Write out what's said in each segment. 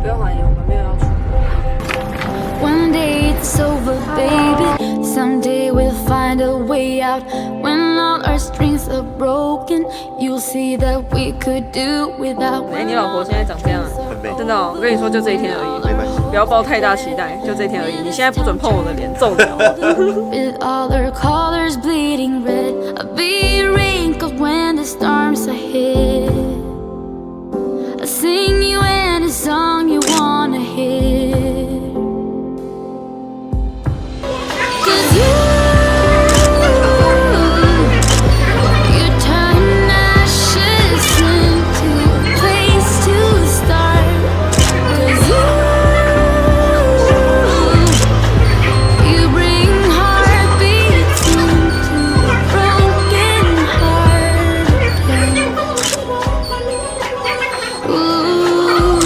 不要怀疑，我们没有要出国。One day it's over, baby. Someday we'll find a way out. When all our strings are broken, you'll see that we could do without. 你老婆现在长这样，很美，真的哦。我跟你说，就这一天而已，没关系。不要抱太大期待，就这一天而已。你现在不准碰我的脸，揍你哦。With all our colors bleeding red, I'll be wrinkled when the storms are hit. I'll sing you any song you wanna hear. 'Cause you turn ashes into a place to start. 'Cause you bring heartbeats into a broken heart again. Ooh,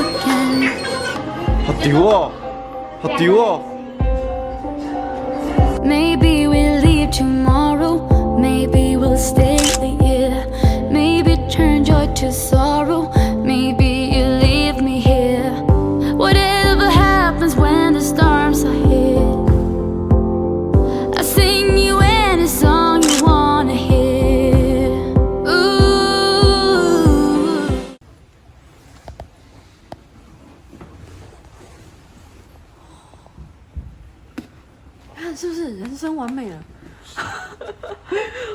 again. 好屌哦，好屌哦！ Maybe we'll leave tomorrow. Maybe we'll stay a year. Maybe turn joy to sorrow. Maybe you leave me here. Whatever happens when the storms are here, I'll sing you any song you wanna hear. Ooh. 看是不是人生完美了？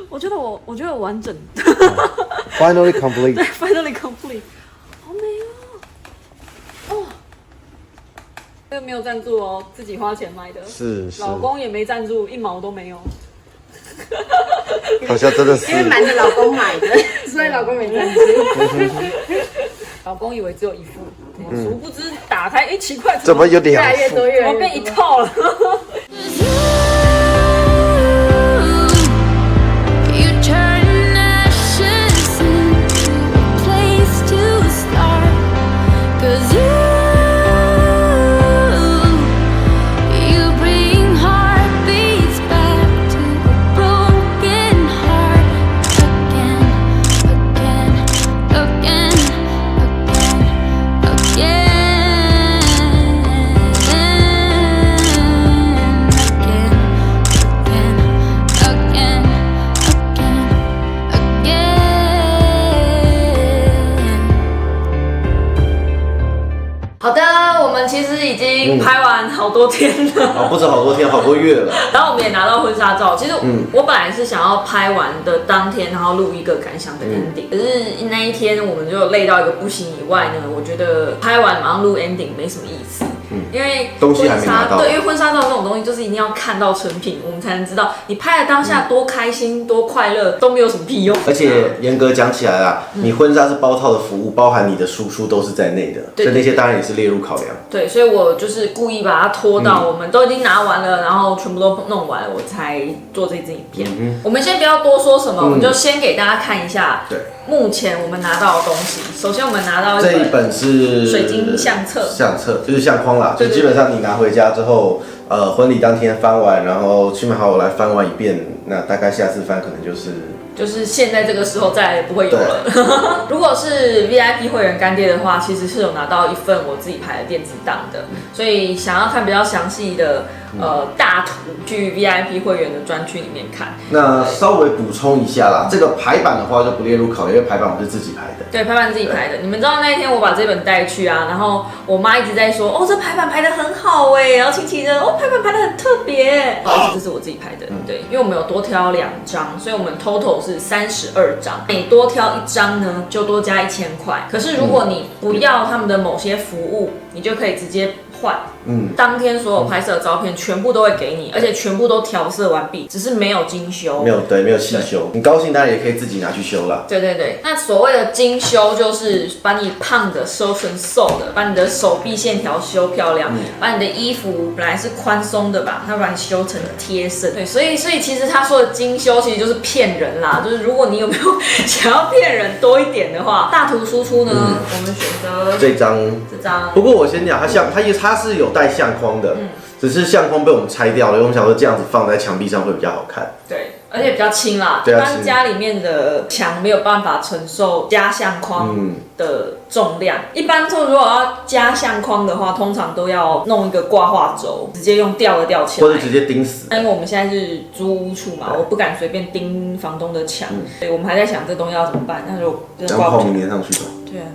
我觉得我完整。 Finally complete。 Finally complete， 好美哦！哦，这个没有赞助哦，自己花钱买的。是，老公也没赞助，1毛都没有。好像真的是。因为瞒着老公买的，所以老公没赞助。老公以为只有一副，殊不知打开，哎，奇怪，怎么有两越来越多，副？越来越多。怎么变一套了？ You turn ashes into a place to start. 'Cause you bring heartbeats back to a broken heart again, again, again, again, again, again, again, again, again. 好的，我们其实已经拍完好多天了。啊，不止好多天，好多月了。然后我们也拿到婚纱照。其实我本来是想要拍完的当天，然后录一个感想的 ending。可是那一天我们就累到一个不行以外呢，我觉得拍完马上录 ending 没什么意思。因为东西还没拿到。对，因为婚纱照这种东西就是一定要看到成品，我们才能知道你拍的当下多开心、多快乐都没有什么屁用。而且严格讲起来啦，你婚纱是包套的服务，包含你的输出都是在内的，所以那些当然也是列入考量。对，所以我就是故意把它拖到我们都已经拿完了，然后全部都弄完了，我才做这支影片。我们先不要多说什么，我们就先给大家看一下。对。目前我们拿到的东西，首先我们拿到这一本是水晶相册，就是相框啦，就基本上你拿回家之后，婚礼当天翻完，然后亲朋好友来翻完一遍，那大概下次翻可能就是现在这个时候再来也不会有了。如果是 VIP 会员干爹的话，其实是有拿到一份我自己拍的电子档的，所以想要看比较详细的大图，去 VIP 会员的专区里面看。那稍微补充一下啦，这个排版的话就不列入考虑，因为排版我是自己排的。对，排版自己排的。你们知道那一天我把这本带去啊，然后我妈一直在说，哦，这排版排的很好哎，然后琪琪的，哦，排版排的很特别。不好意思，这是我自己排的，对，因为我们有多挑2张，所以我们 total 是32张，每多挑1张呢，就多加1000块。可是如果你不要他们的某些服务，你就可以直接换。当天所有拍摄的照片全部都会给你，而且全部都调色完毕，只是没有精修，没有细修。你高兴当然也可以自己拿去修啦。对对对，那所谓的精修就是把你胖的修成瘦的，把你的手臂线条修漂亮，把你的衣服本来是宽松的吧，它把你修成贴身。对，所以其实他说的精修其实就是骗人啦，就是如果你有没有想要骗人多一点的话，大图输出呢，我们选择这张。不过我先讲，它是有带相框的，只是相框被我们拆掉了，因为我们想说这样子放在墙壁上会比较好看。对。而且比较轻啦。一般家里面的墙没有办法承受加相框的重量。一般如果要加相框的话，通常都要弄一个挂画轴，直接用吊的吊起来，或者直接钉死。因为我们现在是租屋处嘛，我不敢随便钉房东的墙，所以我们还在想这东西要怎么办。那就挂泡棉粘上去吧。对啊。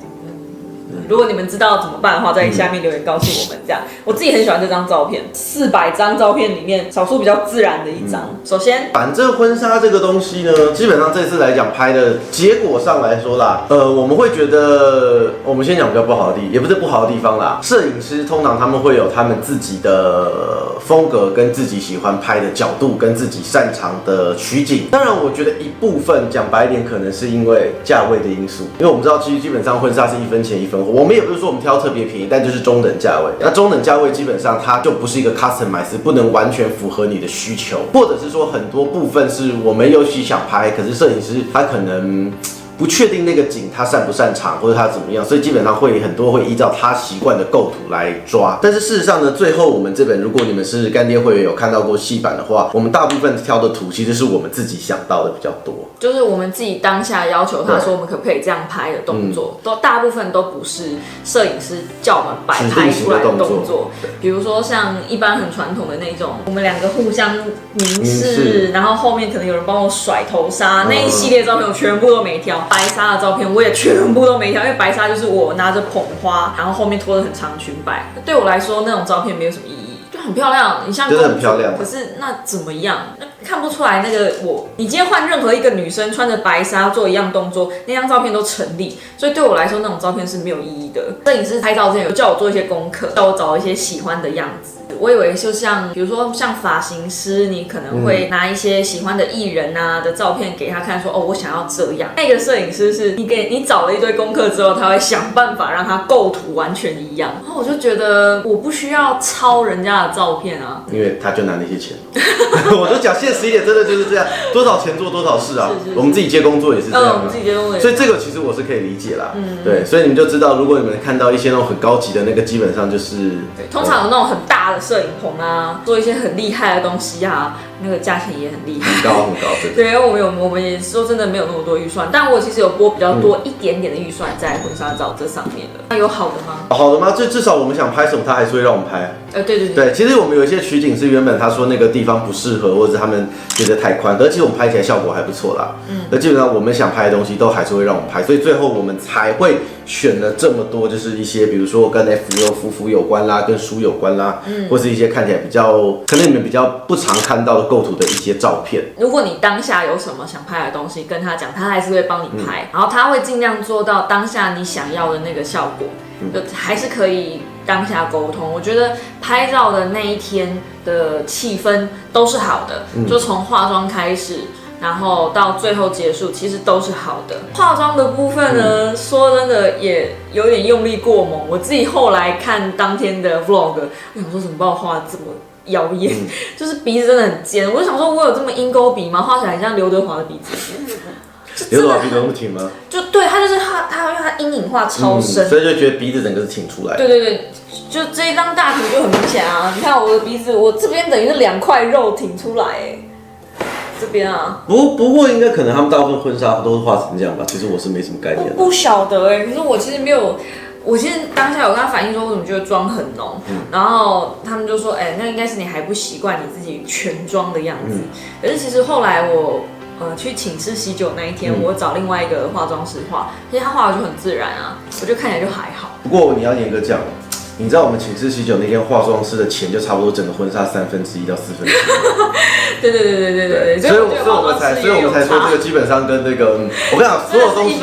如果你们知道怎么办的话，在下面留言告诉我们。这样，我自己很喜欢这张照片，400张照片里面少数比较自然的一张。首先，反正婚纱这个东西呢，基本上这次来讲拍的结果上来说啦，我们会觉得，我们先讲比较不好的地，也不是不好的地方啦。摄影师通常他们会有他们自己的风格，跟自己喜欢拍的角度，跟自己擅长的取景。当然，我觉得一部分讲白一点，可能是因为价位的因素，因为我们知道，基本上婚纱是1分钱1分货。我们也不是说我们挑特别便宜，但就是中等价位。那中等价位基本上它就不是一个 customize， 不能完全符合你的需求，或者是说很多部分是我们有想拍，可是摄影师他可能不确定那个景他擅不擅长，或者他怎么样，所以基本上很多会依照他习惯的构图来抓。但是事实上呢，最后我们这本，如果你们是干爹会员有看到过细版的话，我们大部分挑的图其实是我们自己想到的比较多，就是我们自己当下要求他说我们可不可以这样拍的动作，大部分都不是摄影师叫我们摆拍出来的动作。比如说像一般很传统的那种，我们2个互相凝视，然后后面可能有人帮我甩头纱，那一系列照片我全部都没挑。白纱的照片我也全部都没挑，因为白纱就是我拿着捧花，然后后面拖着很长裙摆，对我来说那种照片没有什么意义，就很漂亮，你像公主，很漂亮，可是那怎么样？那看不出来那个我。你今天换任何一个女生穿着白纱做一样动作，那张照片都成立，所以对我来说那种照片是没有意义的。摄影师拍照之前有叫我做一些功课，叫我找一些喜欢的样子。我以为就像，比如说像发型师，你可能会拿一些喜欢的艺人啊的照片给他看，说哦，我想要这样。那个摄影师是你找了一堆功课之后，他会想办法让他构图完全一样。然后我就觉得我不需要抄人家的照片啊，因为他就拿那些钱。我就讲现实一点，真的就是这样，多少钱做多少事啊。我们自己接工作也是这样，我们自己接工作也是。所以这个其实我是可以理解啦。对，所以你们就知道，如果你们看到一些那种很高级的那个，基本上就是，通常有那种很大的摄影棚啊，做一些很厉害的东西啊，那个价钱也很厉害，很高很高。对，因为我们也说真的没有那么多预算，但我其实有拨比较多一点点的预算在婚纱照这上面了。那有好的吗？好的吗？至少我们想拍什么，他还是会让我们拍。对，其实我们有一些取景是原本他说那个地方不适合，或者是他们觉得太宽，而且我们拍起来效果还不错啦。而基本上我们想拍的东西都还是会让我们拍，所以最后我们才会选了这么多，就是一些比如说跟 夫妇有关啦，跟书有关啦，或是一些看起来比较可能你们比较不常看到的构图的一些照片。如果你当下有什么想拍的东西，跟他讲，他还是会帮你拍，然后他会尽量做到当下你想要的那个效果，就还是可以当下沟通。我觉得拍照的那一天的气氛都是好的，就从化妆开始，然后到最后结束，其实都是好的。化妆的部分呢，说真的也有点用力过猛。我自己后来看当天的 vlog， 我想说怎么把我画得这么妖艳，就是鼻子真的很尖。我就想说，我有这么鹰钩鼻吗？画起来很像刘德华的鼻子。刘德华鼻子那么挺吗？就对，他就是他，因为他阴影画超深，所以就觉得鼻子整个是挺出来的。对，就这一张大图就很明显啊！你看我的鼻子，我这边等于是2块肉挺出来，这边啊。不过应该可能他们大部分婚纱都是画成这样吧？其实我是没什么概念的。不晓得可是我其实没有。我其实当下有跟他反映说，我怎么觉得妆很浓，然后他们就说，那应该是你还不习惯你自己全妆的样子。可是其实后来我去请示喜酒那一天，我找另外一个化妆师画，其实他画的就很自然啊，我就看起来就还好。不过你要严格讲，你知道我们请示喜酒那天化妆师的钱就差不多整个婚纱1/3到1/4。对，所以我们才说这个基本上跟那个，我跟你讲，所有东西，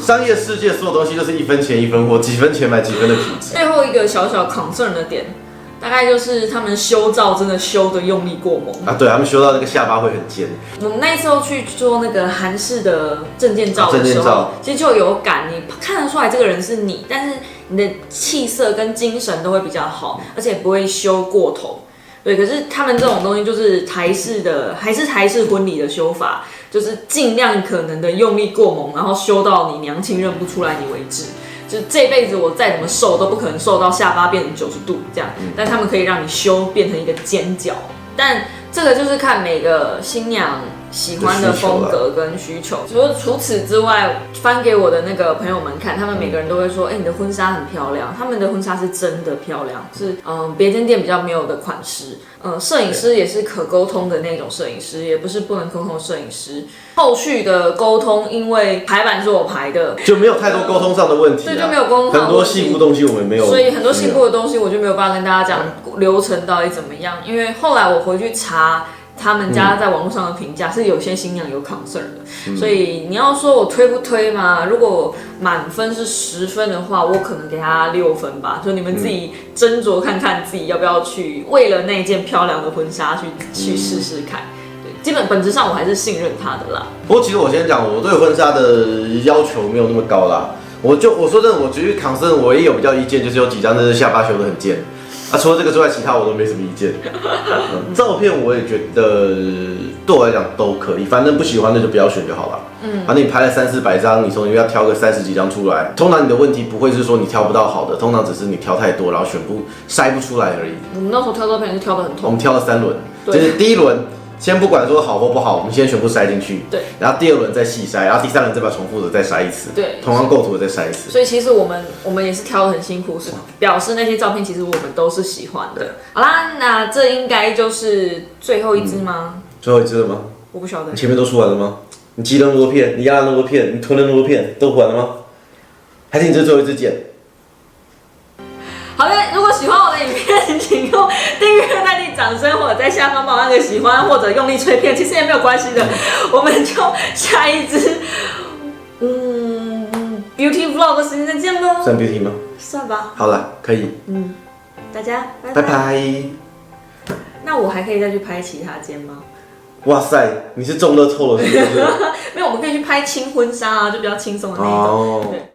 商业世界所有东西就是1分钱1分货，几分钱买几分的品质。最后一个小小 concern 的点，大概就是他们修照真的修的用力过猛啊！对，他们修到那个下巴会很尖。我们那时候去做那个韩式的证件照的时候，其实就有感，你看得出来这个人是你，但是你的气色跟精神都会比较好，而且不会修过头。对，可是他们这种东西就是台式的，还是台式婚礼的修法，就是尽量可能的用力过猛，然后修到你娘亲认不出来你为止。就是这辈子我再怎么瘦都不可能瘦到下巴变成90度这样，但他们可以让你修变成一个尖角。但这个就是看每个新娘喜欢的风格跟需求。除此之外，翻给我的那个朋友们看，他们每个人都会说，你的婚纱很漂亮。他们的婚纱是真的漂亮，是别间店比较没有的款式。摄影师也是可沟通的那种摄影师，也不是不能沟通的摄影师。后续的沟通，因为排版是我排的，就没有太多沟通上的问题。对，就没有沟通上的问题。很多细部东西我们没有，所以很多细部的东西我就没有办法跟大家讲流程到底怎么样。因为后来我回去查他们家在网络上的评价，是有些新娘有 concern 的。所以你要说我推不推嘛？如果满分是10分的话，我可能给他6分吧。就你们自己斟酌看看，自己要不要去为了那件漂亮的婚纱去试试看。基本质上我还是信任他的啦。不过其实我先讲，我对婚纱的要求没有那么高啦。我说真的，我觉得康森我也有比较意见，就是有几张真的下巴修得很尖。除了这个之外，其他我都没什么意见。照片我也觉得对我来讲都可以，反正不喜欢的就不要选就好了。反正你拍了300-400张，你从里面要挑个30几张出来，通常你的问题不会是说你挑不到好的，通常只是你挑太多，然后筛不出来而已。我们那时候挑照片是挑得很痛。我们挑了3轮，就是第一轮。先不管说好或不好，我们先全部筛进去。对。然后第2轮再细筛，然后第3轮再把重复的再筛一次。对。同样构图的再筛一次。所以其实我们也是挑得很辛苦，是表示那些照片其实我们都是喜欢的。好啦，那这应该就是最后一支吗？最后一支了吗？我不晓得。你前面都出完了吗？你积了那么多片，你压了那么多片，你囤了那么多片，都完了吗？还是你这最后一支剪？好的，如果喜欢我的影片，请用订阅代替掌声，或者在下方帮我按个喜欢，或者用力吹片，其实也没有关系的。我们就下一支Beauty Vlog 的时间再见喽。算 Beauty 吗？算吧。好了，可以。大家拜拜。那我还可以再去拍其他间吗？哇塞，你是中乐透了是不是？没有，我们可以去拍轻婚纱啊，就比较轻松的那种。对。